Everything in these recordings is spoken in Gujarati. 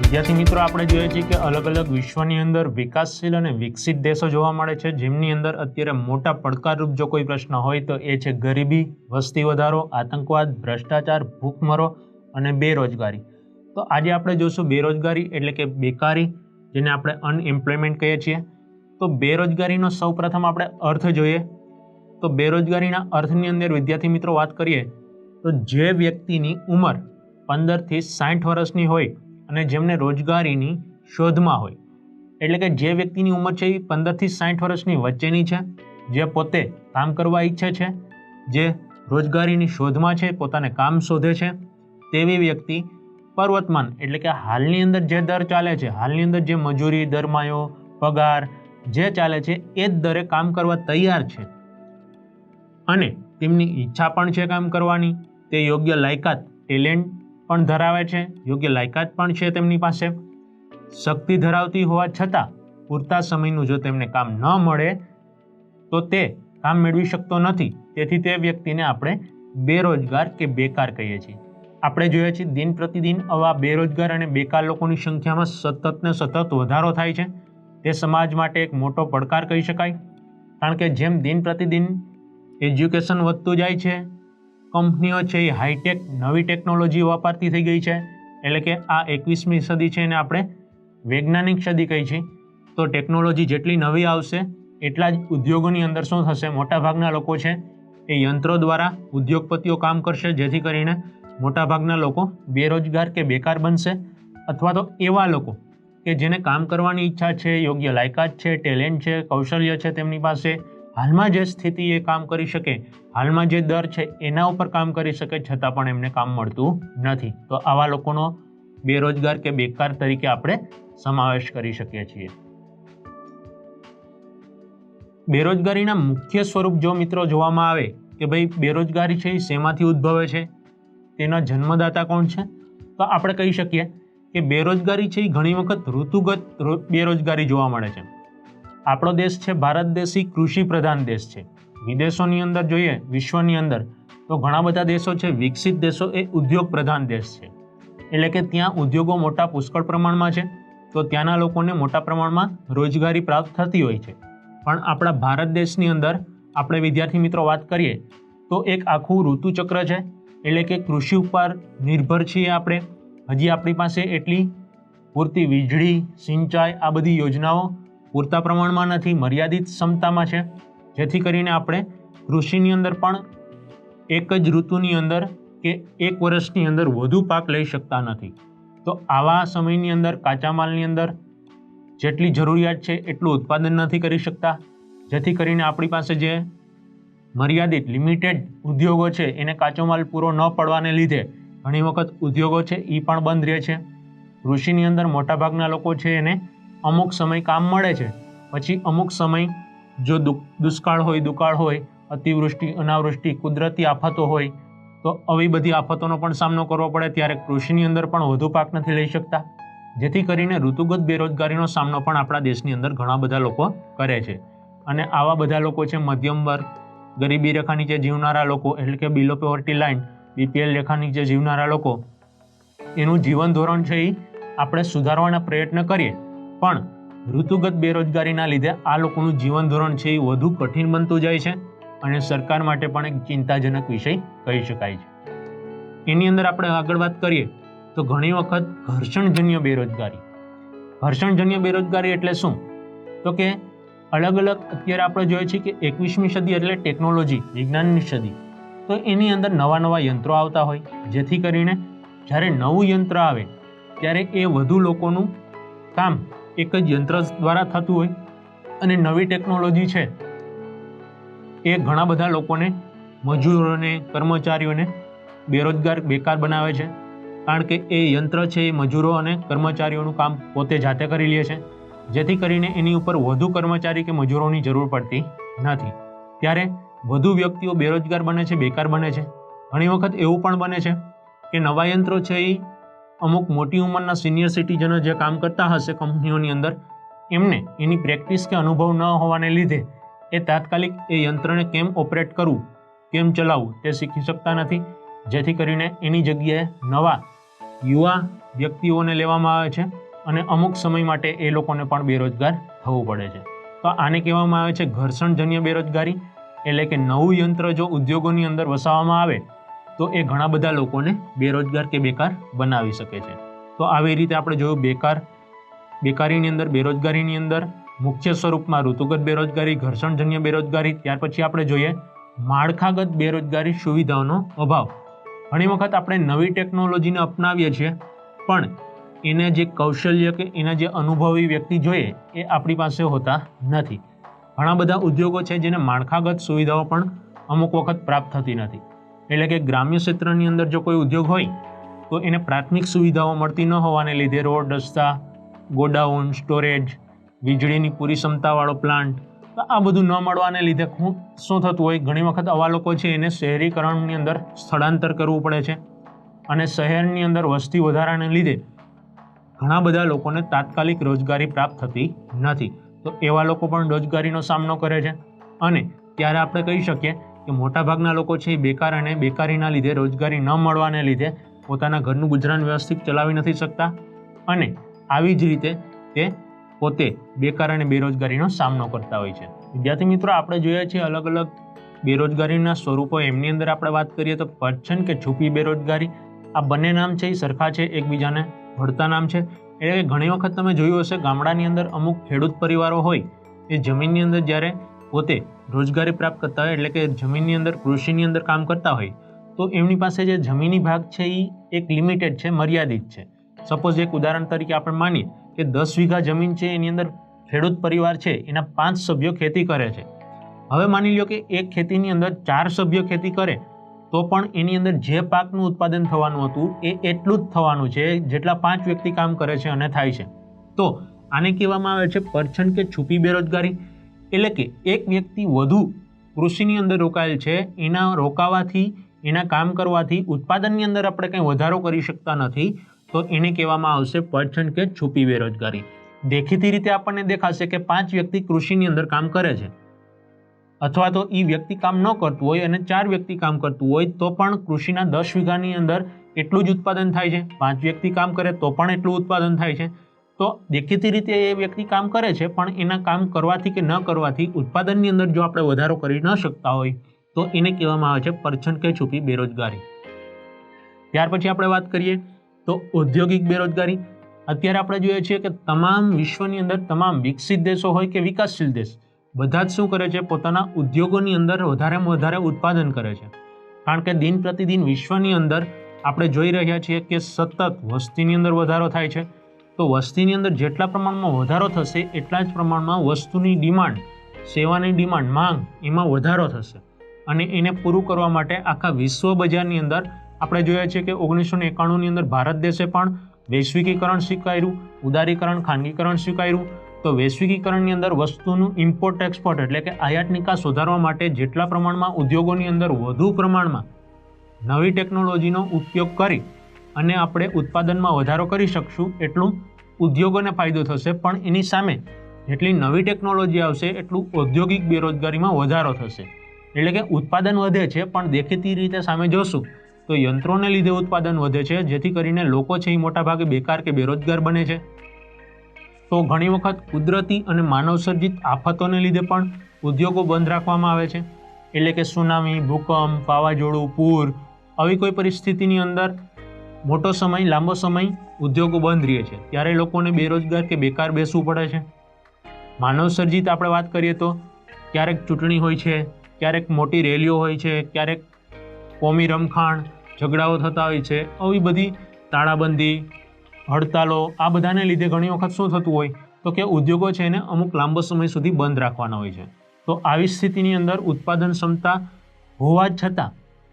વિદ્યાર્થી મિત્રો, આપણે જોઈએ છીએ કે અલગ અલગ વિશ્વની અંદર વિકાસશીલ અને વિકસિત દેશો જોવા મળે છે, જેમની અંદર અત્યારે મોટા પડકારરૂપ જો કોઈ પ્રશ્ન હોય તો એ છે ગરીબી, વસ્તી વધારો, આતંકવાદ, ભ્રષ્ટાચાર, ભૂખમરો અને બેરોજગારી. તો આજે આપણે જોશું બેરોજગારી એટલે કે બેકારી, જેને આપણે અનએમ્પ્લોયમેન્ટ કહીએ છીએ. તો બેરોજગારીનો સૌપ્રથમ આપણે અર્થ જોઈએ. તો બેરોજગારીના અર્થની અંદર વિદ્યાર્થી મિત્રો વાત કરીએ તો જે વ્યક્તિની ઉંમર 15 થી 60 વર્ષની હોય અને જેમને રોજગારીની શોધમાં હોય, એટલે કે જે વ્યક્તિની ઉંમર છે એ 15 થી 60 વર્ષની વચ્ચેની છે, જે પોતે કામ કરવા ઈચ્છે છે, જે રોજગારીની શોધમાં છે, પોતાને કામ શોધે છે, તેવી વ્યક્તિ પર્વતમાન એટલે કે હાલની અંદર જે દર ચાલે છે, હાલની અંદર જે મજૂરી, દરમાયો, પગાર જે ચાલે છે એ જ દરે કામ કરવા તૈયાર છે અને તેમની ઈચ્છા પણ છે કામ કરવાની, તે યોગ્ય લાયકાત, ટેલેન્ટ પણ ધરાવે છે, યોગ્ય લાયકાત પણ છે તેમની પાસે, શક્તિ ધરાવતી હોવા છતાં પૂરતા સમયનું જો તેમને કામ ન મળે તો તે કામ મેળવી શકતો નથી. તેથી તે વ્યક્તિને આપણે બેરોજગાર કે બેકાર કહીએ છીએ. આપણે જોઈએ છીએ દિન પ્રતિદિન આવા બેરોજગાર અને બેકાર લોકોની સંખ્યામાં સતત ને સતત વધારો થાય છે. તે સમાજ માટે એક મોટો પડકાર કહી શકાય, કારણ કે જેમ દિન પ્રતિદિન એજ્યુકેશન વધતું જાય છે, કંપનીઓ છે એ હાઈટેક નવી ટેકનોલોજી વાપરતી થઈ ગઈ છે, એટલે કે આ 21મી સદી છે એને આપણે વૈજ્ઞાનિક સદી કહી છીએ. તો ટેકનોલોજી જેટલી નવી આવશે એટલા જ ઉદ્યોગોની અંદર શું થશે, મોટાભાગના લોકો છે એ યંત્રો દ્વારા ઉદ્યોગપતિઓ કામ કરશે, જેથી કરીને મોટાભાગના લોકો બેરોજગાર કે બેકાર બનશે, અથવા તો એવા લોકો કે જેને કામ કરવાની ઈચ્છા છે, યોગ્ય લાયકાત છે, ટેલેન્ટ છે, કૌશલ્ય છે તેમની પાસે, હાલમાં જે સ્થિતિ એ કામ કરી શકે, હાલમાં જે દર છે એના ઉપર કામ કરી શકે, છતાં પણ એમને કામ મળતું નથી. તો આવા લોકોનો બેરોજગાર કે બેકાર તરીકે આપણે સમાવેશ કરી શકીએ છીએ. બેરોજગારીના મુખ્ય સ્વરૂપ જો મિત્રો જોવામાં આવે કે ભાઈ બેરોજગારી છે એ શેમાંથી ઉદ્ભવે છે, તેના જન્મદાતા કોણ છે, તો આપણે કહી શકીએ કે બેરોજગારી છે એ ઘણી વખત ઋતુગત બેરોજગારી જોવા મળે છે. આપણો દેશ છે ભારત દેશ એ કૃષિ પ્રધાન દેશ છે. વિદેશોની અંદર જોઈએ, વિશ્વની અંદર, તો ઘણા બધા દેશો છે વિકસિત દેશો એ ઉદ્યોગ પ્રધાન દેશ છે, એટલે કે ત્યાં ઉદ્યોગો મોટા પુષ્કળ પ્રમાણમાં છે, તો ત્યાંના લોકોને મોટા પ્રમાણમાં રોજગારી પ્રાપ્ત થતી હોય છે. પણ આપણા ભારત દેશની અંદર આપણે વિદ્યાર્થી મિત્રો વાત કરીએ તો એક આખું ઋતુચક્ર છે, એટલે કે કૃષિ ઉપર નિર્ભર છીએ આપણે. હજી આપણી પાસે એટલી પૂરતી વીજળી, સિંચાઈ, આ બધી યોજનાઓ પૂરતા પ્રમાણમાં નથી, મર્યાદિત ક્ષમતામાં છે, જેથી કરીને આપણે કૃષિની અંદર પણ એક જ ઋતુની અંદર કે એક વર્ષની અંદર વધુ પાક લઈ શકતા નથી. તો આવા સમયની અંદર કાચા માલની અંદર જેટલી જરૂરિયાત છે એટલું ઉત્પાદન નથી કરી શકતા, જેથી કરીને આપણી પાસે જે મર્યાદિત લિમિટેડ ઉદ્યોગો છે એને કાચો માલ પૂરો ન પડવાને લીધે ઘણી વખત ઉદ્યોગો છે એ પણ બંધ રહે છે. કૃષિની અંદર મોટાભાગના લોકો છે એને અમુક સમય કામ મળે છે, પછી અમુક સમય જો દુષ્કાળ હોય, દુકાળ હોય, અતિવૃષ્ટિ, અનાવૃષ્ટિ, કુદરતી આફતો હોય, તો આવી બધી આફતોનો પણ સામનો કરવો પડે, ત્યારે કૃષિની અંદર પણ વધુ પાક નથી લઈ શકતા, જેથી કરીને ઋતુગત બેરોજગારીનો સામનો પણ આપણા દેશની અંદર ઘણા બધા લોકો કરે છે. અને આવા બધા લોકો છે મધ્યમ વર્ગ, ગરીબી રેખા નીચે જીવનારા લોકો, એટલે કે બિલો પોવર્ટી લાઇન, BPL રેખા નીચે જીવનારા લોકો, એનું જીવન ધોરણ છે એ આપણે સુધારવાના પ્રયત્ન કરીએ, પણ ઋતુગત બેરોજગારીના લીધે આ લોકોનું જીવન ધોરણ છે એ વધુ કઠિન બનતું જાય છે અને સરકાર માટે પણ એક ચિંતાજનક વિષય કહી શકાય છે. એની અંદર આપણે આગળ વાત કરીએ તો ઘણી વખત ઘર્ષણજન્ય બેરોજગારી. ઘર્ષણજન્ય બેરોજગારી એટલે શું, તો કે અલગ અલગ અત્યારે આપણે જોઈએ છીએ કે 21મી સદી એટલે ટેકનોલોજી, વિજ્ઞાનની સદી, તો એની અંદર નવા નવા યંત્રો આવતા હોય, જેથી કરીને જ્યારે નવું યંત્ર આવે ત્યારે એ વધુ લોકોનું કામ એક જ યંત્ર દ્વારા થતું હોય, અને નવી ટેકનોલોજી છે એ ઘણા બધા લોકોને, મજૂરોને, કર્મચારીઓને બેરોજગાર, બેકાર બનાવે છે, કારણ કે એ યંત્ર છે એ મજૂરો અને કર્મચારીઓનું કામ પોતે જાતે કરી લે છે, જેથી કરીને એની ઉપર વધુ કર્મચારી કે મજૂરોની જરૂર પડતી નથી. ત્યારે વધુ વ્યક્તિઓ બેરોજગાર બને છે, બેકાર બને છે. ઘણી વખત એવું પણ બને છે કે નવા યંત્રો છે એ અમુક મોટી ઉંમરના સિનિયર સિટીઝનો જે કામ કરતા હશે કંપનીઓની અંદર, એમને એની પ્રેક્ટિસ કે અનુભવ ન હોવાને લીધે એ તાત્કાલિક એ યંત્રને કેમ ઓપરેટ કરવું, કેમ ચલાવવું તે શીખી શકતા નથી, જેથી કરીને એની જગ્યાએ નવા યુવા વ્યક્તિઓને લેવામાં આવે છે અને અમુક સમય માટે એ લોકોને પણ બેરોજગાર થવું પડે છે. તો આને કહેવામાં આવે છે ઘર્ષણજન્ય બેરોજગારી. એટલે કે નવું યંત્ર જો ઉદ્યોગોની અંદર વસાવવામાં આવે તો એ ઘણા બધા લોકોને બેરોજગાર કે બેકાર બનાવી શકે છે. તો આવી રીતે આપણે જોયું બેકારીની અંદર, બેરોજગારીની અંદર મુખ્ય સ્વરૂપમાં ઋતુગત બેરોજગારી, ઘર્ષણજન્ય બેરોજગારી. ત્યાર પછી આપણે જોઈએ માળખાગત બેરોજગારી, સુવિધાઓનો અભાવ. ઘણી વખત આપણે નવી ટેકનોલોજીને અપનાવીએ છીએ પણ એને જે કૌશલ્ય કે એના જે અનુભવી વ્યક્તિ જોઈએ એ આપણી પાસે હોતા નથી. ઘણા બધા ઉદ્યોગો છે જેને માળખાગત સુવિધાઓ પણ અમુક વખત પ્રાપ્ત થતી નથી. એટલે કે ગ્રામ્ય ક્ષેત્રની અંદર જો કોઈ ઉદ્યોગ હોય તો એને પ્રાથમિક સુવિધાઓ મળતી ન હોવાને લીધે રોડ, રસ્તા, ગોડાઉન, સ્ટોરેજ, વીજળીની પૂરી ક્ષમતાવાળો પ્લાન્ટ, તો આ બધું ન મળવાને લીધે શું થતું હોય, ઘણી વખત આવા લોકો છે એને શહેરીકરણની અંદર સ્થળાંતર કરવું પડે છે અને શહેરની અંદર વસ્તી વધારાને લીધે ઘણા બધા લોકોને તાત્કાલિક રોજગારી પ્રાપ્ત થતી નથી. તો એવા લોકો પણ રોજગારીનો સામનો કરે છે અને ત્યારે આપણે કહી શકીએ કે મોટાભાગના લોકો છે એ બેકાર અને બેકારીના લીધે, રોજગારી ન મળવાને લીધે પોતાના ઘરનું ગુજરાન વ્યવસ્થિત ચલાવી નથી શકતા અને આવી જ રીતે તે પોતે બેકાર અને બેરોજગારીનો સામનો કરતા હોય છે. વિદ્યાર્થી મિત્રો, આપણે જોઈએ છીએ અલગ અલગ બેરોજગારીના સ્વરૂપો. એમની અંદર આપણે વાત કરીએ તો પરછન કે છુપી બેરોજગારી, આ બંને નામ છે એ સરખા છે, એકબીજાને ભળતા નામ છે. એટલે કે ઘણી વખત તમે જોયું હશે ગામડાની અંદર અમુક ખેડૂત પરિવારો હોય એ જમીનની અંદર જ્યારે પોતે રોજગારી પ્રાપ્ત કરતા હોય, એટલે કે જમીનની અંદર કૃષિની અંદર કામ કરતા હોય તો એમની પાસે જે જમીની ભાગ છે એ એક લિમિટેડ છે, મર્યાદિત છે. સપોઝ એક ઉદાહરણ તરીકે આપણે માનીએ કે 10 વીઘા જમીન છે, એની અંદર ખેડૂત પરિવાર છે એના 5 સભ્યો ખેતી કરે છે. હવે માની લો કે એક ખેતીની અંદર 4 સભ્યો ખેતી કરે તો પણ એની અંદર જે પાકનું ઉત્પાદન થવાનું હતું એ એટલું જ થવાનું છે જેટલા 5 વ્યક્તિ કામ કરે છે અને થાય છે. તો આને કહેવામાં આવે છે પરછન કે છુપી બેરોજગારી. એટલે કે એક વ્યક્તિ વધુ કૃષિની અંદર રોકાયેલ છે, એના રોકાવાથી, એના કામ કરવાથી ઉત્પાદનની અંદર આપણે કંઈ વધારો કરી શકતા નથી, તો એને કહેવામાં આવશે પરછન કે છુપી બેરોજગારી. દેખીતી રીતે આપણને દેખાશે કે 5 વ્યક્તિ કૃષિની અંદર કામ કરે છે અથવા તો એ વ્યક્તિ કામ ન કરતું હોય અને 4 વ્યક્તિ કામ કરતું હોય તો પણ કૃષિના 10 વીઘાની અંદર એટલું જ ઉત્પાદન થાય છે. 5 વ્યક્તિ કામ કરે તો પણ એટલું ઉત્પાદન થાય છે. તો દેખીતી રીતે એ વ્યક્તિ કામ કરે છે પણ એના કામ કરવાથી કે ન કરવાથી ઉત્પાદનની અંદર જો આપણે વધારો કરી ન શકતા હોય તો એને કહેવામાં આવે છે પરછન કે છુપી બેરોજગારી. ત્યાર પછી આપણે વાત કરીએ તો ઔદ્યોગિક બેરોજગારી. અત્યારે આપણે જોઈએ છીએ કે તમામ વિશ્વની અંદર, તમામ વિકસિત દેશો હોય કે વિકાસશીલ દેશ, બધા જ શું કરે છે, પોતાના ઉદ્યોગોની અંદર વધારેમાં વધારે ઉત્પાદન કરે છે. કારણ કે દિન પ્રતિદિન વિશ્વની અંદર આપણે જોઈ રહ્યા છીએ કે સતત વસ્તીની અંદર વધારો થાય છે. તો વસ્તીની અંદર જેટલા પ્રમાણમાં વધારો થશે એટલા જ પ્રમાણમાં વસ્તુની ડિમાન્ડ, સેવાની ડિમાન્ડ, માંગ, એમાં વધારો થશે અને એને પૂરું કરવા માટે આખા વિશ્વ બજારની અંદર આપણે જોઈએ છીએ કે 1991ની અંદર ભારત દેશે પણ વૈશ્વિકીકરણ સ્વીકાર્યું, ઉદારીકરણ, ખાનગીકરણ સ્વીકાર્યું. તો વૈશ્વિકીકરણની અંદર વસ્તુનું ઇમ્પોર્ટ એક્સપોર્ટ એટલે કે આયાત નિકાસ વધારવા માટે જેટલા પ્રમાણમાં ઉદ્યોગોની અંદર વધુ પ્રમાણમાં નવી ટેકનોલોજીનો ઉપયોગ કરી અને આપણે ઉત્પાદનમાં વધારો કરી શકશું એટલું ઉદ્યોગોને ફાયદો થશે. પણ એની સામે જેટલી નવી ટેકનોલોજી આવશે એટલું ઔદ્યોગિક બેરોજગારીમાં વધારો થશે. એટલે કે ઉત્પાદન વધે છે પણ દેખીતી રીતે સામે જોશું તો યંત્રોને લીધે ઉત્પાદન વધે છે, જેથી કરીને લોકો છે એ મોટાભાગે બેકાર કે બેરોજગાર બને છે. તો ઘણી વખત કુદરતી અને માનવસર્જિત આફતોને લીધે પણ ઉદ્યોગો બંધ રાખવામાં આવે છે. એટલે કે સુનામી, ભૂકંપ, વાવાઝોડું, પૂર, આવી કોઈ પરિસ્થિતિની અંદર મોટો સમય, લાંબો સમય ઉદ્યોગો બંધ રહે છે, ત્યારે લોકોને બેરોજગાર કે બેકાર બેસવું પડે છે. માનવસર્જિત આપણે વાત કરીએ તો ક્યારેક ચૂંટણી હોય છે, ક્યારેક મોટી રેલીઓ હોય છે, ક્યારેક કોમી રમખાણ, ઝઘડાઓ થતા હોય છે. આવી બધી તાળાબંધી, હડતાલો, આ બધાને લીધે ઘણી વખત શું થતું હોય તો કે ઉદ્યોગો છે એને અમુક લાંબો સમય સુધી બંધ રાખવાના હોય છે. તો આવી સ્થિતિની અંદર ઉત્પાદન ક્ષમતા હોવા છતાં,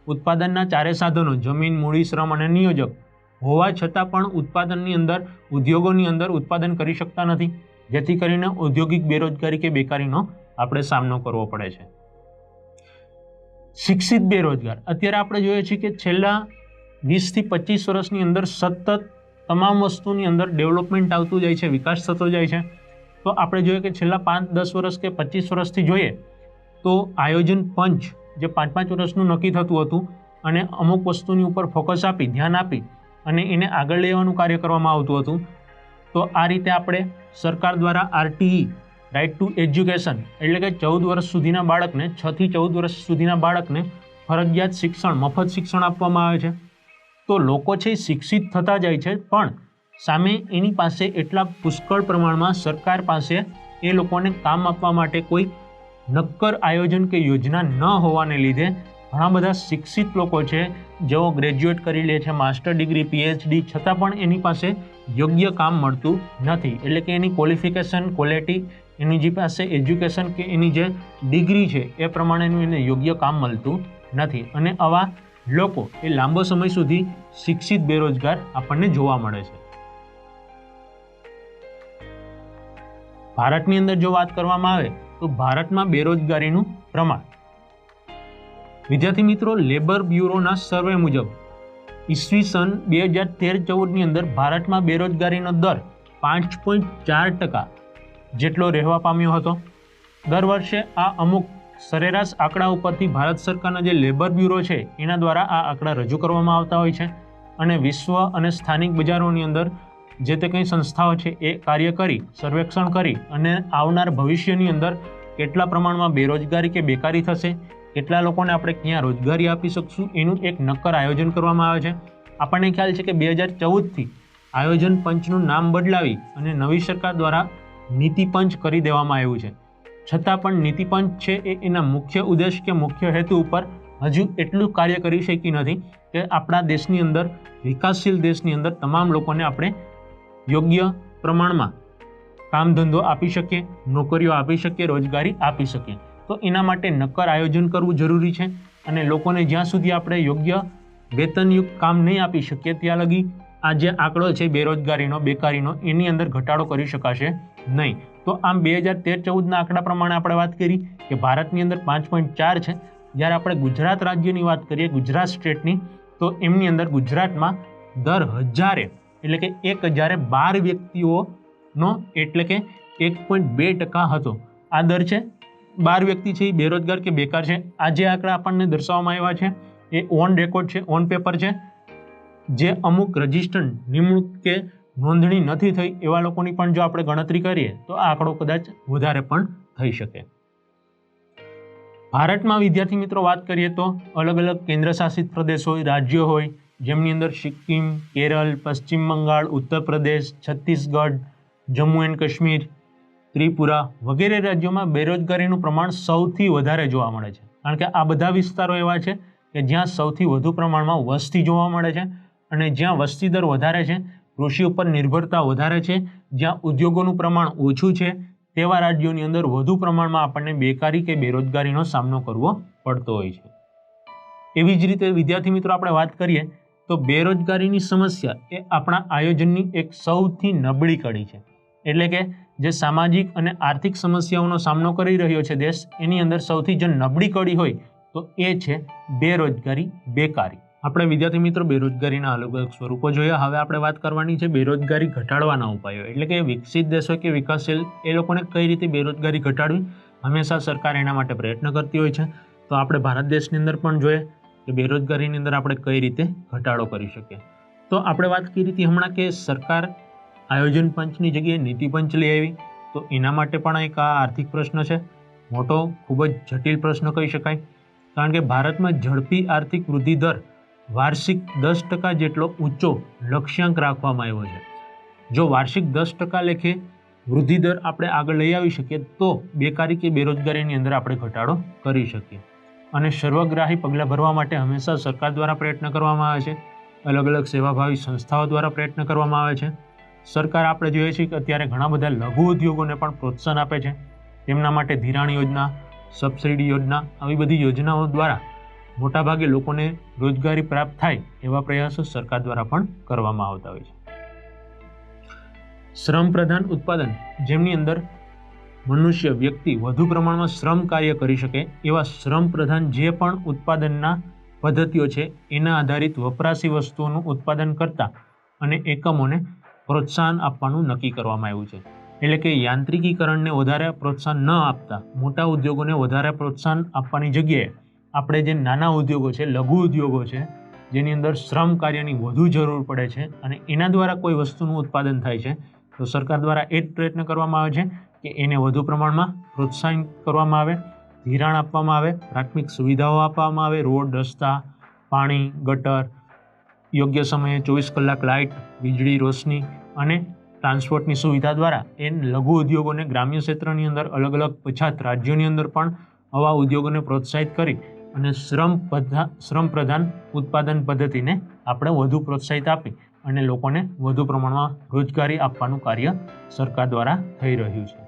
ઉત્પાદનના ચારે સાધનો, જમીન, મૂડી, શ્રમ અને નિયોજક હોવા છતાં પણ ઉત્પાદનની અંદર, ઉદ્યોગોની અંદર ઉત્પાદન કરી શકતા નથી, જેથી કરીને ઔદ્યોગિક બેરોજગારી કે બેકારીનો આપણે સામનો કરવો પડે છે. શિક્ષિત બેરોજગાર. અત્યારે આપણે જોઈએ છીએ કે છેલ્લા 20 થી 25 વર્ષની અંદર સતત તમામ વસ્તુની અંદર ડેવલપમેન્ટ આવતું જાય છે, વિકાસ થતો જાય છે. તો આપણે જોઈએ કે છેલ્લા 5-10 વર્ષ કે 25 વર્ષથી જોઈએ તો આયોજન પંચ જે 5-5 વર્ષનું નક્કી થતું હતું અને અમુક વસ્તુની ઉપર ફોકસ આપી, ધ્યાન આપી અને એને આગળ લેવાનું કાર્ય કરવામાં આવતું હતું. તો આ રીતે આપણે સરકાર દ્વારા RTE રાઇટ ટુ એજ્યુકેશન એટલે કે 14 વર્ષ સુધીના બાળકને 6 થી 14 વર્ષ સુધીના બાળકને ફરજિયાત શિક્ષણ મફત શિક્ષણ આપવામાં આવે છે. તો લોકો છે શિક્ષિત થતા જાય છે, પણ સામે એની પાસે એટલા પુષ્કળ પ્રમાણમાં સરકાર પાસે એ લોકોને કામ આપવા માટે કોઈ નક્કર આયોજન કે યોજના ન હોવાને લીધે ઘણા બધા શિક્ષિત લોકો છે જેઓ ગ્રેજ્યુએટ કરી લે છે, માસ્ટર ડિગ્રી, PhD, છતાં પણ એની પાસે યોગ્ય કામ મળતું નથી. એટલે કે એની ક્વોલિફિકેશન, ક્વોલિટી, એની જે પાસે એજ્યુકેશન કે એની જે ડિગ્રી છે એ પ્રમાણેનું એને યોગ્ય કામ મળતું નથી. અને આવા લોકો એ લાંબો સમય સુધી શિક્ષિત બેરોજગાર આપણને જોવા મળે છે. ભારતની અંદર જો વાત કરવામાં આવે તો ભારતમાં બેરોજગારીનું પ્રમાણ, વિદ્યાર્થી મિત્રો, લેબર બ્યુરોના સર્વે મુજબ ઈસવીસન 2013-14ની અંદર ભારતમાં બેરોજગારીનો દર 5.4% જેટલો રહેવા પામ્યો હતો. દર વર્ષે આ અમુક સરેરાશ આંકડા ઉપરથી ભારત સરકારના જે લેબર બ્યુરો છે એના દ્વારા આ આંકડા રજૂ કરવામાં આવતા હોય છે. અને વિશ્વ અને સ્થાનિક બજારોની અંદર જે તે કંઈ સંસ્થાઓ છે એ કાર્ય કરી, સર્વેક્ષણ કરી અને આવનાર ભવિષ્યની અંદર કેટલા પ્રમાણમાં બેરોજગારી કે બેકારી થશે, કેટલા લોકોને આપણે ક્યાં રોજગારી આપી શકશું, એનું એક નક્કર આયોજન કરવામાં આવે છે. આપણને ખ્યાલ છે કે 2014થી આયોજન પંચનું નામ બદલાવી અને નવી સરકાર દ્વારા નીતિ પંચ કરી દેવામાં આવ્યું છે. છતાં પણ નીતિ પંચ છે એ એના મુખ્ય ઉદ્દેશ કે મુખ્ય હેતુ ઉપર હજુ એટલું કાર્ય કરી શકી નથી કે આપણા દેશની અંદર, વિકાસશીલ દેશની અંદર તમામ લોકોને આપણે યોગ્ય પ્રમાણમાં કામ ધંધો આપી શકીએ, નોકરીઓ આપી શકીએ, રોજગારી આપી શકીએ. તો એના માટે નક્કર આયોજન કરવું જરૂરી છે. અને લોકોને જ્યાં સુધી આપણે યોગ્ય વેતનયુક્ત કામ નહીં આપી શકીએ ત્યાં લગી આ જે આંકડો છે બેરોજગારીનો, બેકારીનો, એની અંદર ઘટાડો કરી શકાશે નહીં. તો આમ 2013-14ના આંકડા પ્રમાણે આપણે વાત કરી કે ભારતની અંદર 5.4 છે. જ્યારે આપણે ગુજરાત રાજ્યની વાત કરીએ, ગુજરાત સ્ટેટની, તો એમની અંદર ગુજરાતમાં દર 1000 એટલે કે 1012 વ્યક્તિઓનો એટલે કે 1.2% હતો. આ દર છે. 12 વ્યક્તિ છે એ બેરોજગાર કે બેકાર છે. આ જે આંકડા આપણને દર્શાવવામાં આવ્યા છે એ ઓન રેકોર્ડ છે, ઓન પેપર છે. જે અમુક રજિસ્ટર્ડ, નિમણૂક કે નોંધણી નથી થઈ એવા લોકોની પણ જો આપણે ગણતરી કરીએ તો આ આંકડો કદાચ વધારે પણ થઈ શકે. ભારતમાં વિદ્યાર્થી મિત્રો વાત કરીએ તો અલગ અલગ કેન્દ્ર શાસિત પ્રદેશ હોય, રાજ્યો હોય, જેમની અંદર સિક્કિમ, કેરળ, પશ્ચિમ બંગાળ, ઉત્તર પ્રદેશ, છત્તીસગઢ, જમ્મુ એન્ડ કાશ્મીર, ત્રિપુરા વગેરે રાજ્યોમાં બેરોજગારીનું પ્રમાણ સૌથી વધારે જોવા મળે છે. કારણ કે આ બધા વિસ્તારો એવા છે કે જ્યાં સૌથી વધુ પ્રમાણમાં વસ્તી જોવા મળે છે. અને જ્યાં વસ્તી દર વધારે છે, કૃષિ ઉપર નિર્ભરતા વધારે છે, જ્યાં ઉદ્યોગોનું પ્રમાણ ઓછું છે, તેવા રાજ્યોની અંદર વધુ પ્રમાણમાં આપણને બેકારી કે બેરોજગારીનો સામનો કરવો પડતો હોય છે. એવી જ રીતે વિદ્યાર્થી મિત્રો આપણે વાત કરીએ તો બેરોજગારીની સમસ્યા એ આપણા આયોજનની એક સૌથી નબળી કડી છે. એટલે કે જે સામાજિક અને આર્થિક સમસ્યાઓનો સામનો કરી રહ્યો છે દેશ, એની અંદર સૌથી જે નબળી કડી હોય તો એ છે બેરોજગારી, બેકારી. આપણે વિદ્યાર્થી મિત્રો બેરોજગારીના અલગ અલગ સ્વરૂપો જોયા. હવે આપણે વાત કરવાની છે બેરોજગારી ઘટાડવાના ઉપાયો. એટલે કે વિકસિત દેશો કે વિકાસશીલ એ લોકોને કઈ રીતે બેરોજગારી ઘટાડવી, હંમેશા સરકાર એના માટે પ્રયત્ન કરતી હોય છે. તો આપણે ભારત દેશની અંદર પણ જોઈએ કે બેરોજગારીની અંદર આપણે કઈ રીતે ઘટાડો કરી શકીએ. તો આપણે વાત કરી હતી હમણાં કે સરકાર આયોજન પંચની જગ્યાએ નીતિ પંચ લઈ આવી. તો એના માટે પણ એક આ આર્થિક પ્રશ્ન છે, મોટો, ખૂબ જ જટિલ પ્રશ્ન કહી શકાય. કારણ કે ભારતમાં ઝડપી આર્થિક વૃદ્ધિ દર વાર્ષિક 10% જેટલો ઊંચો લક્ષ્યાંક રાખવામાં આવ્યો છે. જો વાર્ષિક 10% લેખે વૃદ્ધિ દર આપણે આગળ લઈ આવી શકીએ તો બેકારી કે બેરોજગારીની અંદર આપણે ઘટાડો કરી શકીએ. અને સર્વગ્રાહી પગલાં ભરવા માટે હંમેશા સરકાર દ્વારા પ્રયત્ન કરવામાં આવે છે. અલગ અલગ સેવાભાવી સંસ્થાઓ દ્વારા પ્રયત્ન કરવામાં આવે છે. સરકાર આપણે જોઈએ છીએ કે અત્યારે ઘણા બધા લઘુ ઉદ્યોગોને પણ પ્રોત્સાહન આપે છે. તેમના માટે ધિરાણ યોજના, સબસિડી યોજના, આવી બધી યોજનાઓ દ્વારા મોટાભાગે લોકોને રોજગારી પ્રાપ્ત થાય એવા પ્રયાસો સરકાર દ્વારા પણ કરવામાં આવતા હોય છે. શ્રમ પ્રધાન ઉત્પાદન, જેમની અંદર મનુષ્ય, વ્યક્તિ વધુ પ્રમાણમાં શ્રમ કાર્ય કરી શકે એવા શ્રમ પ્રધાન જે પણ ઉત્પાદનના પદ્ધતિઓ છે એના આધારિત વપરાશી વસ્તુઓનું ઉત્પાદન કરતા અને એકમોને પ્રોત્સાહન આપવાનું નક્કી કરવામાં આવ્યું છે. એટલે કે યાંત્રિકીકરણને વધારે પ્રોત્સાહન ન આપતા મોટા ઉદ્યોગોને વધારે પ્રોત્સાહન આપવાની જગ્યાએ આપણે જે નાના ઉદ્યોગો છે, લઘુ ઉદ્યોગો છે, જેની અંદર શ્રમ કાર્યની વધુ જરૂર પડે છે અને એના દ્વારા કોઈ વસ્તુનું ઉત્પાદન થાય છે, તો સરકાર દ્વારા એ જ પ્રયત્ન કરવામાં આવે છે કે એને વધુ પ્રમાણમાં પ્રોત્સાહન કરવામાં આવે, ધિરાણ આપવામાં આવે, પ્રાથમિક સુવિધાઓ આપવામાં આવે, રોડ, રસ્તા, પાણી, ગટર, યોગ્ય સમયે 24 કલાક લાઇટ, વીજળી, રોશની અને ટ્રાન્સપોર્ટની સુવિધા દ્વારા એ લઘુ ઉદ્યોગોને ગ્રામ્ય ક્ષેત્રની અંદર અલગ અલગ પછાત રાજ્યોની અંદર પણ આવા ઉદ્યોગોને પ્રોત્સાહિત કરી અને શ્રમ પ્રધાન ઉત્પાદન પદ્ધતિને આપણે વધુ પ્રોત્સાહિત આપી અને લોકોને વધુ પ્રમાણમાં રોજગારી આપવાનું કાર્ય સરકાર દ્વારા થઈ રહ્યું છે.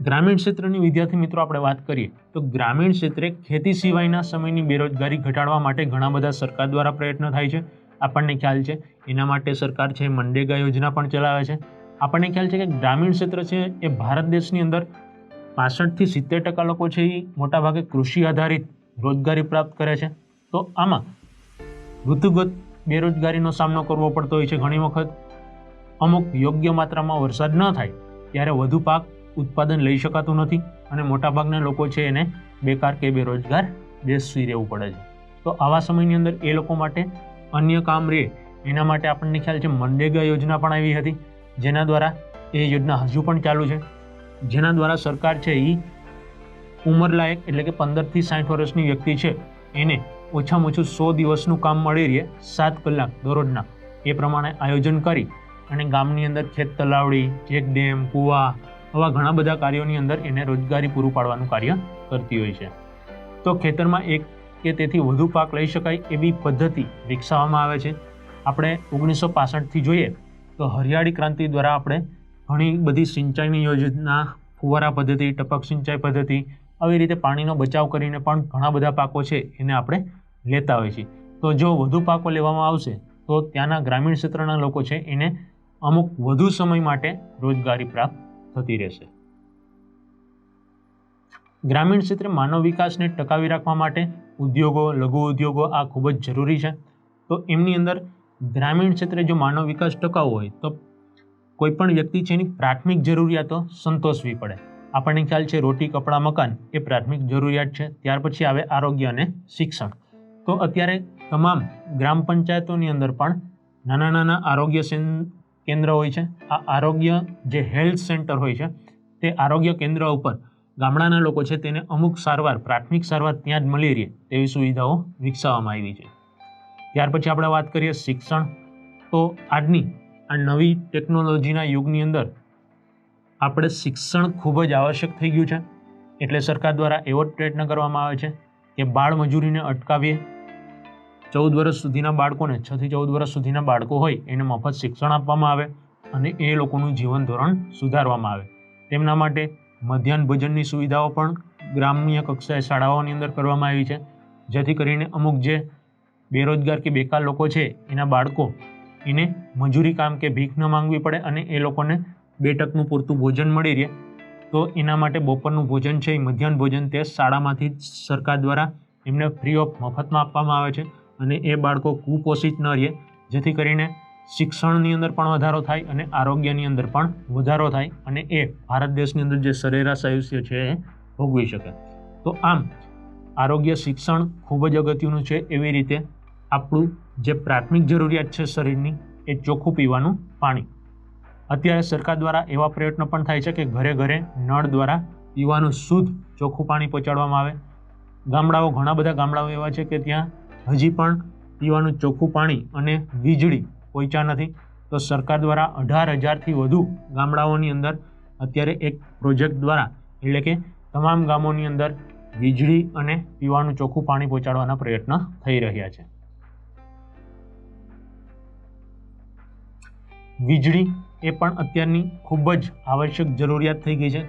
ગ્રામીણ ક્ષેત્રની વિદ્યાર્થી મિત્રો આપણે વાત કરીએ તો ગ્રામીણ ક્ષેત્રે ખેતી સિવાયના સમયની બેરોજગારી ઘટાડવા માટે ઘણા બધા સરકાર દ્વારા પ્રયત્ન થાય છે. આપણને ખ્યાલ છે એના માટે સરકાર છે મનરેગા યોજના પણ ચલાવે છે. આપણને ખ્યાલ છે કે ગ્રામીણ ક્ષેત્ર છે એ ભારત દેશની અંદર 65 થી 70% લોકો છે એ મોટાભાગે કૃષિ આધારિત રોજગારી પ્રાપ્ત કરે છે. તો આમાં ઋતુગત બેરોજગારીનો સામનો કરવો પડતો હોય છે. ઘણી વખત અમુક યોગ્ય માત્રામાં વરસાદ ન થાય ત્યારે વધુ પાક ઉત્પાદન લઈ શકાતું નથી અને મોટાભાગના લોકો છે એને બેકાર કે બેરોજગાર બેસી રહેવું પડે છે. તો આવા સમયની અંદર એ લોકો માટે અન્ય કામ રહે એના માટે આપણને ખ્યાલ છે મનરેગા યોજના પણ આવી હતી, જેના દ્વારા એ યોજના હજુ પણ ચાલુ છે, જેના દ્વારા સરકાર છે એ ઉંમરલાયક એટલે કે 15 થી 60 વર્ષની વ્યક્તિ છે એને ઓછામાં ઓછું 100 દિવસનું કામ મળી રહે 7 કલાક દરરોજના એ પ્રમાણે આયોજન કરી અને ગામની અંદર ખેત તલાવડી, ચેક ડેમ, કૂવા આવા ઘણા બધા કાર્યોની અંદર એને રોજગારી પૂરું પાડવાનું કાર્ય કરતી હોય છે. તો ખેતરમાં એક કે તેથી વધુ પાક લઈ શકાય એવી પદ્ધતિ વિકસાવવામાં આવે છે. આપણે 1965થી જોઈએ તો હરિયાળી ક્રાંતિ દ્વારા આપણે ઘણી બધી સિંચાઈની યોજના, ફુવારા પદ્ધતિ, ટપક સિંચાઈ પદ્ધતિ આવી રીતે પાણીનો બચાવ કરીને પણ ઘણા બધા પાકો છે એને આપણે લેતા હોઈએ છીએ. તો જો વધુ પાકો લેવામાં આવશે તો ત્યાંના ગ્રામીણ ક્ષેત્રના લોકો છે એને અમુક વધુ સમય માટે રોજગારી પ્રાપ્ત થતી રહેશે. ગ્રામીણ ક્ષેત્રે માનવ વિકાસને ટકાવી રાખવા માટે ઉદ્યોગો, લઘુ ઉદ્યોગો આ ખૂબ જ જરૂરી છે. તો એમની અંદર ગ્રામીણ ક્ષેત્રે જો માનવ વિકાસ ટકાવવો હોય તો કોઈ પણ વ્યક્તિ છે એની પ્રાથમિક જરૂરિયાતો સંતોષવી પડે. આપણને ખ્યાલ છે રોટી, કપડાં, મકાન એ પ્રાથમિક જરૂરિયાત છે. ત્યાર પછી આવે આરોગ્ય અને શિક્ષણ. તો અત્યારે તમામ ગ્રામ પંચાયતોની અંદર પણ નાના નાના આરોગ્ય કેન્દ્ર હોય છે. આ આરોગ્ય જે હેલ્થ સેન્ટર હોય છે તે આરોગ્ય કેન્દ્ર ઉપર ગામડાના લોકો છે તેને અમુક સારવાર, પ્રાથમિક સારવાર ત્યાં જ મળી રહે તેવી સુવિધાઓ વિકસાવવામાં આવી છે. ત્યાર પછી આપણે વાત કરીએ શિક્ષણ. તો આજની આ નવી ટેકનોલોજીના યુગની અંદર આપણે શિક્ષણ ખૂબ જ આવશ્યક થઈ ગયું છે. એટલે સરકાર દ્વારા એવો જ પ્રયત્ન કરવામાં આવે છે કે બાળ મજૂરીને અટકાવીએ. 14 વર્ષ સુધીના બાળકોને 6 થી 14 વર્ષ સુધીના બાળકો હોય એને મફત શિક્ષણ આપવામાં આવે અને એ લોકોનું જીવન ધોરણ સુધારવામાં આવે. તેમના માટે મધ્યાહન ભોજનની સુવિધાઓ પણ ગ્રામ્ય કક્ષાએ શાળાઓની અંદર કરવામાં આવી છે, જેથી કરીને અમુક જે બેરોજગાર કે બેકાર લોકો છે એના બાળકો એને મજૂરી કામ કે ભીખ ન માંગવી પડે અને એ લોકોને 2 ટકનું પૂરતું ભોજન મળી રહે. તો એના માટે બપોરનું ભોજન છે એ મધ્યાહન ભોજન તે શાળામાંથી જ સરકાર દ્વારા એમને ફ્રી ઓફ મફતમાં આપવામાં આવે છે અને એ બાળકો કુપોષિત ન રહે, જેથી કરીને શિક્ષણની અંદર પણ વધારો થાય અને આરોગ્યની અંદર પણ વધારો થાય અને એ ભારત દેશની અંદર જે સરેરાશ આયુષ્ય છે એ ભોગવી શકે. તો આમ આરોગ્ય, શિક્ષણ ખૂબ જ અગત્યનું છે. એવી રીતે આપણું જે પ્રાથમિક જરૂરિયાત છે શરીરની એ ચોખ્ખું પીવાનું પાણી. અત્યારે સરકાર દ્વારા એવા પ્રયત્નો પણ થાય છે કે ઘરે ઘરે નળ દ્વારા પીવાનું શુદ્ધ ચોખ્ખું પાણી પહોંચાડવામાં આવે. ઘણા બધા ગામડાઓ એવા છે કે ત્યાં હજી પણ પીવાનું ચોખ્ખું પાણી અને વીજળી પહોંચ્યા નથી. તો સરકાર દ્વારા 18,000થી વધુ ગામડાઓની અંદર અત્યારે એક પ્રોજેક્ટ દ્વારા એટલે કે તમામ ગામોની અંદર વીજળી અને પીવાનું ચોખ્ખું પાણી પહોંચાડવાના પ્રયત્ન થઈ રહ્યા છે. વીજળી એ પણ અત્યારની ખૂબ જ આવશ્યક જરૂરિયાત થઈ ગઈ છે.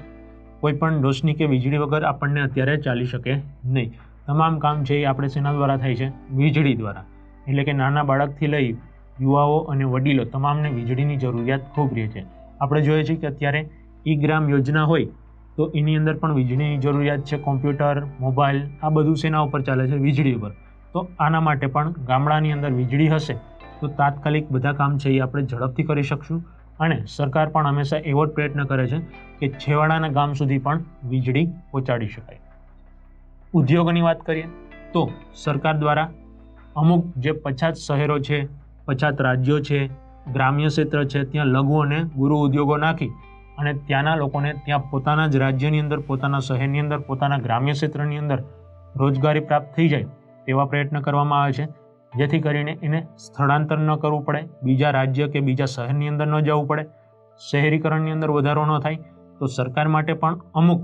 કોઈ પણ રોશની કે વીજળી વગર આપણને અત્યારે ચાલી શકે નહીં. તમામ કામ છે એ આપણે શેના દ્વારા થાય છે? વીજળી દ્વારા. એટલે કે નાના બાળકથી લઈ યુવાઓ અને વડીલો તમામને વીજળીની જરૂરિયાત ખૂબ રહે છે. આપણે જોઈએ છીએ કે અત્યારે ઈ-ગ્રામ યોજના હોય તો એની અંદર પણ વીજળીની જરૂરિયાત છે. કોમ્પ્યુટર, મોબાઈલ આ બધું શેના ઉપર ચાલે છે? વીજળી ઉપર. તો આના માટે પણ ગામડાની અંદર વીજળી હશે તો તાત્કાલિક બધા કામ છે એ આપણે ઝડપથી કરી શકશું અને સરકાર પણ હંમેશા એવો જ પ્રયત્ન કરે છે કે છેવાડાના ગામ સુધી પણ વીજળી પહોંચાડી શકાય. ઉદ્યોગોની વાત કરીએ તો સરકાર દ્વારા અમુક જે પછાત શહેરો છે, પછાત રાજ્યો છે, ગ્રામ્ય ક્ષેત્ર છે, ત્યાં લઘુ અને ગુરુ ઉદ્યોગો નાખી અને ત્યાંના લોકોને ત્યાં પોતાના જ રાજ્યની અંદર, પોતાના શહેરની અંદર, પોતાના ગ્રામ્ય ક્ષેત્રની અંદર રોજગારી પ્રાપ્ત થઈ જાય તેવા પ્રયત્ન કરવામાં આવે છે, જેથી કરીને એને સ્થળાંતર ન કરવું પડે, બીજા રાજ્ય કે બીજા શહેરની અંદર ન જવું પડે, શહેરીકરણની અંદર વધારો ન થાય. તો સરકાર માટે પણ અમુક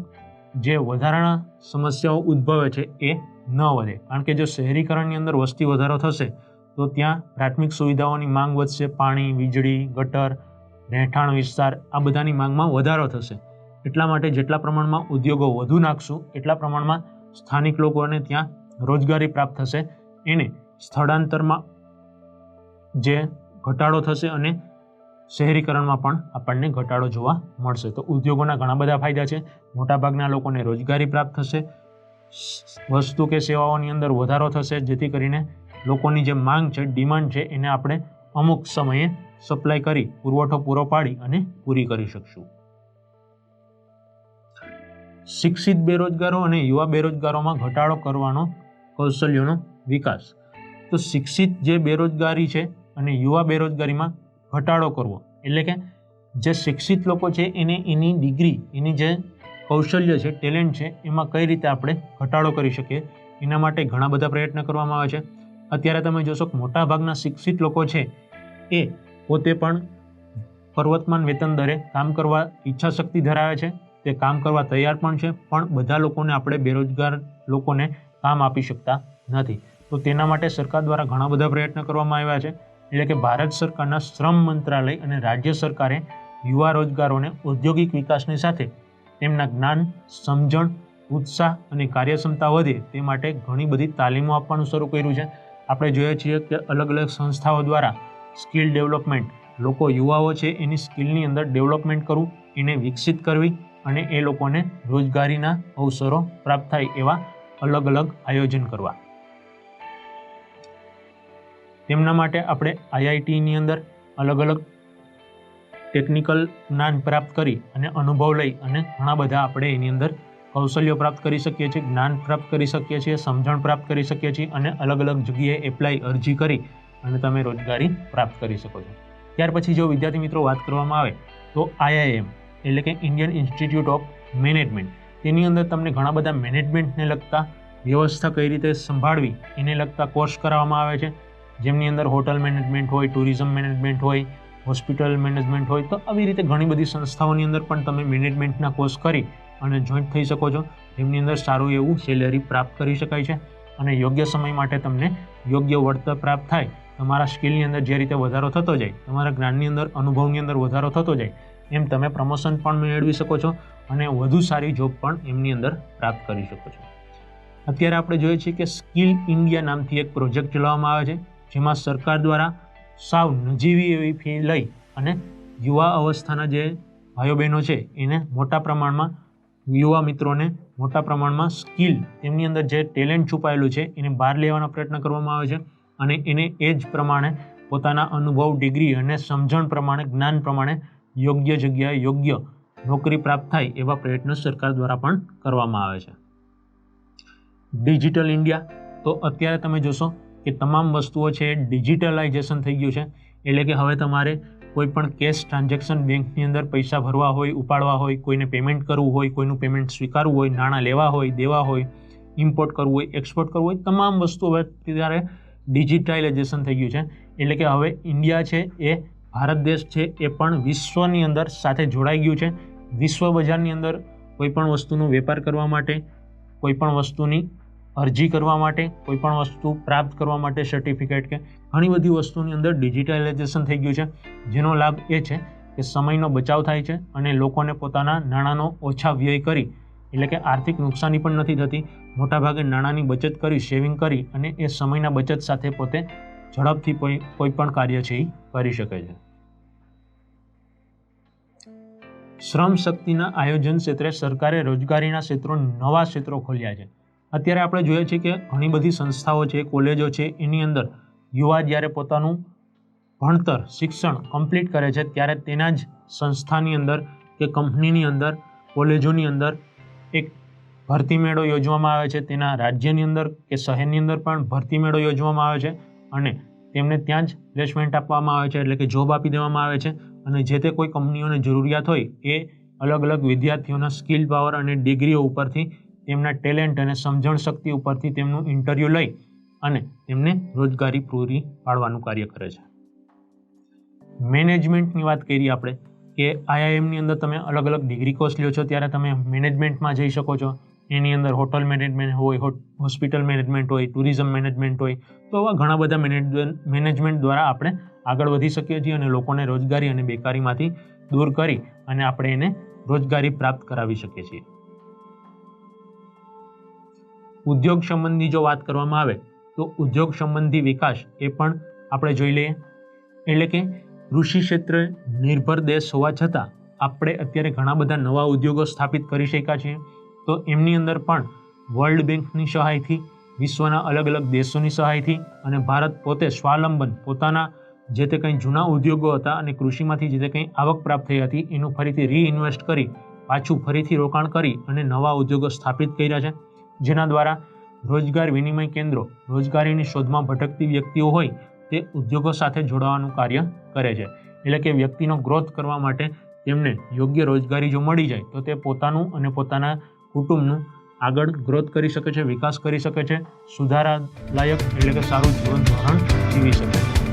જે વધારાના સમસ્યાઓ ઉદ્ભવે છે એ ન વધે, કારણ કે જો શહેરીકરણની અંદર વસ્તી વધારો થશે તો ત્યાં પ્રાથમિક સુવિધાઓની માંગ વધશે, પાણી, વીજળી, ગટર, રહેઠાણ વિસ્તાર, આ બધાની માંગમાં વધારો થશે. એટલા માટે જેટલા પ્રમાણમાં ઉદ્યોગો વધુ નાખશું એટલા પ્રમાણમાં સ્થાનિક લોકોને ત્યાં રોજગારી પ્રાપ્ત થશે, એને સ્થળાંતરમાં જે ઘટાડો થશે અને શહેરીકરણમાં પણ આપણને ઘટાડો જોવા મળશે. તો ઉદ્યોગોના ઘણા બધા ફાયદા છે. મોટાભાગના લોકોને રોજગારી પ્રાપ્ત થશે, વસ્તુ કે સેવાઓની અંદર વધારો થશે, જેથી કરીને લોકોની જે માંગ છે, ડિમાન્ડ છે, એને આપણે અમુક સમયે સપ્લાય કરી, પુરવઠો પૂરો પાડી અને પૂરી કરી શકશું. શિક્ષિત બેરોજગારો અને યુવા બેરોજગારોમાં ઘટાડો કરવાનો કૌશલ્યોનો વિકાસ. તો શિક્ષિત જે બેરોજગારી છે અને યુવા બેરોજગારીમાં ઘટાડો કરવો એટલે કે જે શિક્ષિત લોકો છે એને એની ડિગ્રી, એની જે કૌશલ્ય છે, ટેલેન્ટ છે, એમાં કઈ રીતે આપણે ઘટાડો કરી શકીએ, એના માટે ઘણા બધા પ્રયત્ન કરવામાં આવે છે. અત્યારે તમે જોશો કે મોટાભાગના શિક્ષિત લોકો છે એ પોતે પણ પર્વતમાન વેતન દરે કામ કરવા ઈચ્છા શક્તિ ધરાવે છે, તે કામ કરવા તૈયાર પણ છે, પણ બધા લોકોને આપણે બેરોજગાર લોકોને કામ આપી શકતા નથી. તો તેના માટે સરકાર દ્વારા ઘણા બધા પ્રયત્ન કરવામાં આવ્યા છે. એટલે કે ભારત સરકારના શ્રમ મંત્રાલય અને રાજ્ય સરકારે યુવા રોજગારોને ઔદ્યોગિક વિકાસની સાથે તેમના જ્ઞાન, સમજણ, ઉત્સાહ અને કાર્યક્ષમતા વધે તે માટે ઘણી બધી તાલીમો આપવાનું શરૂ કર્યું છે. આપણે જોઈએ છીએ કે અલગ અલગ સંસ્થાઓ દ્વારા સ્કિલ ડેવલપમેન્ટ, લોકો યુવાઓ છે એની સ્કિલની અંદર ડેવલપમેન્ટ કરવું, એને વિકસિત કરવી અને એ લોકોને રોજગારીના અવસરો પ્રાપ્ત થાય એવા અલગ અલગ આયોજન કરવા. તેમના માટે આપણે આઈઆઈટીની અંદર અલગ અલગ ટેકનિકલ જ્ઞાન પ્રાપ્ત કરી અને અનુભવ લઈ અને ઘણા બધા આપણે એની અંદર કૌશલ્યો પ્રાપ્ત કરી શકીએ છીએ, જ્ઞાન પ્રાપ્ત કરી શકીએ છીએ, સમજણ પ્રાપ્ત કરી શકીએ છીએ અને અલગ અલગ જગ્યાએ એપ્લાય, અરજી કરી અને તમે રોજગારી પ્રાપ્ત કરી શકો છો. ત્યાર પછી જો વિદ્યાર્થી મિત્રો વાત કરવામાં આવે તો આઈઆઈએમ એટલે કે ઇન્ડિયન ઇન્સ્ટિટ્યૂટ ઓફ મેનેજમેન્ટ, તેની અંદર તમને ઘણા બધા મેનેજમેન્ટને લગતા, વ્યવસ્થા કઈ રીતે સંભાળવી એને લગતા કોર્સ કરાવવામાં આવે છે, જેમની અંદર હોટલ મેનેજમેન્ટ હોય, ટુરિઝમ મેનેજમેન્ટ હોય, હોસ્પિટલ મેનેજમેન્ટ હોય. તો આવી રીતે ઘણી બધી સંસ્થાઓની અંદર પણ તમે મેનેજમેન્ટના કોર્સ કરી અને જોઈન્ટ થઈ શકો છો, જેમની અંદર સારું એવું સેલેરી પ્રાપ્ત કરી શકાય છે અને યોગ્ય સમય માટે તમને યોગ્ય વળતર પ્રાપ્ત થાય. તમારા સ્કિલની અંદર જે રીતે વધારો થતો જાય, તમારા જ્ઞાનની અંદર, અનુભવની અંદર વધારો થતો જાય, એમ તમે પ્રમોશન પણ મેળવી શકો છો અને વધુ સારી જોબ પણ એમની અંદર પ્રાપ્ત કરી શકો છો. અત્યારે આપણે જોઈએ છીએ કે સ્કિલ ઇન્ડિયા નામથી એક પ્રોજેક્ટ ચલાવવામાં આવે છે, જેમાં સરકાર દ્વારા સાવ નજીવી એવી ફી લઈ અને યુવા અવસ્થાના જે ભાઈઓ બહેનો છે એને મોટા પ્રમાણમાં, યુવા મિત્રોને મોટા પ્રમાણમાં સ્કિલ, તેમની અંદર જે ટેલેન્ટ છુપાયેલું છે એને બહાર લેવાનો પ્રયત્ન કરવામાં આવે છે અને એને એ જ પ્રમાણે પોતાના અનુભવ, ડિગ્રી અને સમજણ પ્રમાણે, જ્ઞાન પ્રમાણે યોગ્ય જગ્યાએ યોગ્ય નોકરી પ્રાપ્ત થાય એવા પ્રયત્નો સરકાર દ્વારા પણ કરવામાં આવે છે. ડિજિટલ ઇન્ડિયા, તો અત્યારે તમે જોશો કે તમામ વસ્તુઓ છે ડિજિટલાઇઝેશન થઈ ગયું છે. એટલે કે હવે તમારે કોઈ પણ કેશ ટ્રાન્ઝેક્શન બેંકની અંદર પૈસા ભરવા હોય, ઉપાડવા હોય, કોઈને પેમેન્ટ કરવું હોય, કોઈનું પેમેન્ટ સ્વીકારવું હોય, નાણાં લેવા હોય, દેવા હોય, ઇમ્પોર્ટ કરવું હોય, એક્સપોર્ટ કરવું હોય, તમામ વસ્તુ હવે ત્યારે ડિજિટલાઇઝેશન થઈ ગયું છે. એટલે કે હવે ઇન્ડિયા છે એ, ભારત દેશ છે એ પણ વિશ્વની અંદર સાથે જોડાઈ ગયું છે. વિશ્વ બજારની અંદર કોઈ પણ વસ્તુનો વેપાર કરવા માટે, કોઈ પણ વસ્તુની અરજી કરવા માટે, કોઈ પણ વસ્તુ પ્રાપ્ત કરવા માટે સર્ટિફિકેટ કે ઘણી બધી વસ્તુની અંદર ડિજિટલાઇઝેશન થઈ ગયું છે, જેનો લાભ એ છે કે સમયનો બચાવ થાય છે અને લોકોને પોતાના નાણાંનો ઓછા વ્યય કરી, એટલે કે આર્થિક નુકસાની પણ નથી થતી. મોટાભાગે નાણાંની બચત કરી, સેવિંગ કરી અને એ સમયના બચત સાથે પોતે ઝડપથી કોઈ પણ કાર્ય છે એ કરી શકે છે. શ્રમ શક્તિના આયોજન ક્ષેત્રે સરકારે રોજગારીના નવા ક્ષેત્રો ખોલ્યા છે. અત્યારે આપણે જોઈએ છીએ કે ઘણી બધી સંસ્થાઓ છે, કોલેજો છે, એની અંદર યુવા જ્યારે પોતાનું ભણતર, શિક્ષણ કમ્પ્લીટ કરે છે ત્યારે તેના જ સંસ્થાની અંદર કે કંપનીની અંદર, કોલેજોની અંદર એક ભરતી મેળો યોજવામાં આવે છે, તેના રાજ્યની અંદર કે શહેરની અંદર પણ ભરતી મેળો યોજવામાં આવે છે અને તેમને ત્યાં જ પ્લેસમેન્ટ આપવામાં આવે છે, એટલે કે જોબ આપી દેવામાં આવે છે. અને જે તે કોઈ કંપનીઓને જરૂરિયાત હોય એ અલગ અલગ વિદ્યાર્થીઓના સ્કિલ પાવર અને ડિગ્રીઓ ઉપરથી, તેમના ટેલેન્ટ અને સમજણ શક્તિ ઉપરથી તેમનું ઇન્ટરવ્યૂ લઈ અને તેમને રોજગારી પૂરી પાડવાનું કાર્ય કરે છે. મેનેજમેન્ટની વાત કરીએ આપણે કે આઈઆઈએમની અંદર તમે અલગ અલગ ડિગ્રી કોર્સ લ્યો છો ત્યારે તમે મેનેજમેન્ટમાં જઈ શકો છો. એની અંદર હોટલ મેનેજમેન્ટ હોય, હોસ્પિટલ મેનેજમેન્ટ હોય, ટુરિઝમ મેનેજમેન્ટ હોય, તો આવા ઘણા બધા મેનેજમેન્ટ દ્વારા આપણે આગળ વધી શકીએ છીએ અને લોકોને રોજગારી અને બેકારીમાંથી દૂર કરી અને આપણે એને રોજગારી પ્રાપ્ત કરાવી શકીએ છીએ. ઉદ્યોગ સંબંધી જો વાત કરવામાં આવે તો ઉદ્યોગ સંબંધી વિકાસ એ પણ આપણે જોઈ લઈએ. એટલે કે કૃષિ ક્ષેત્રે નિર્ભર દેશ હોવા છતાં આપણે અત્યારે ઘણા બધા નવા ઉદ્યોગો સ્થાપિત કરી શક્યા છીએ. તો એમની અંદર પણ વર્લ્ડ બેંકની સહાયથી, વિશ્વના અલગ અલગ દેશોની સહાયથી અને ભારત પોતે સ્વાવલંબન પોતાના જે તે કંઈ જૂના ઉદ્યોગો હતા અને કૃષિમાંથી જે તે કંઈ આવક પ્રાપ્ત થઈ હતી એનું ફરીથી રીઇન્વેસ્ટ કરી, પાછું ફરીથી રોકાણ કરી અને નવા ઉદ્યોગો સ્થાપિત કર્યા છે, જેના દ્વારા રોજગાર વિનિમય કેન્દ્રો રોજગારીની શોધમાં ભટકતી વ્યક્તિઓ હોય તે ઉદ્યોગો સાથે જોડાવાનું કાર્ય કરે છે. એટલે કે વ્યક્તિનો ગ્રોથ કરવા માટે તેમને યોગ્ય રોજગારી જો મળી જાય તો તે પોતાનું અને પોતાના કુટુંબનું આગળ ગ્રોથ કરી શકે છે, વિકાસ કરી શકે છે, સુધારા લાયક એટલે કે સારું જીવન ધોરણ જીવી શકે છે.